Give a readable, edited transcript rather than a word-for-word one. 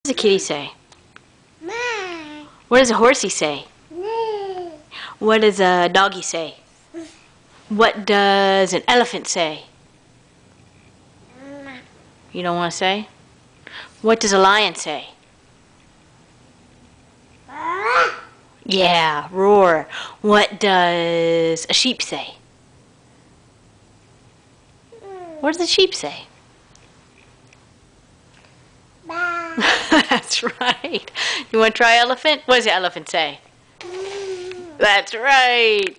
does a kitty say? What does a horsey say? What does a doggy say? What does an elephant say? You don't want to say? What does a lion say? Yeah, roar. What does a sheep say? What does a sheep say? That's right. You want to try elephant? What does the elephant say? That's right.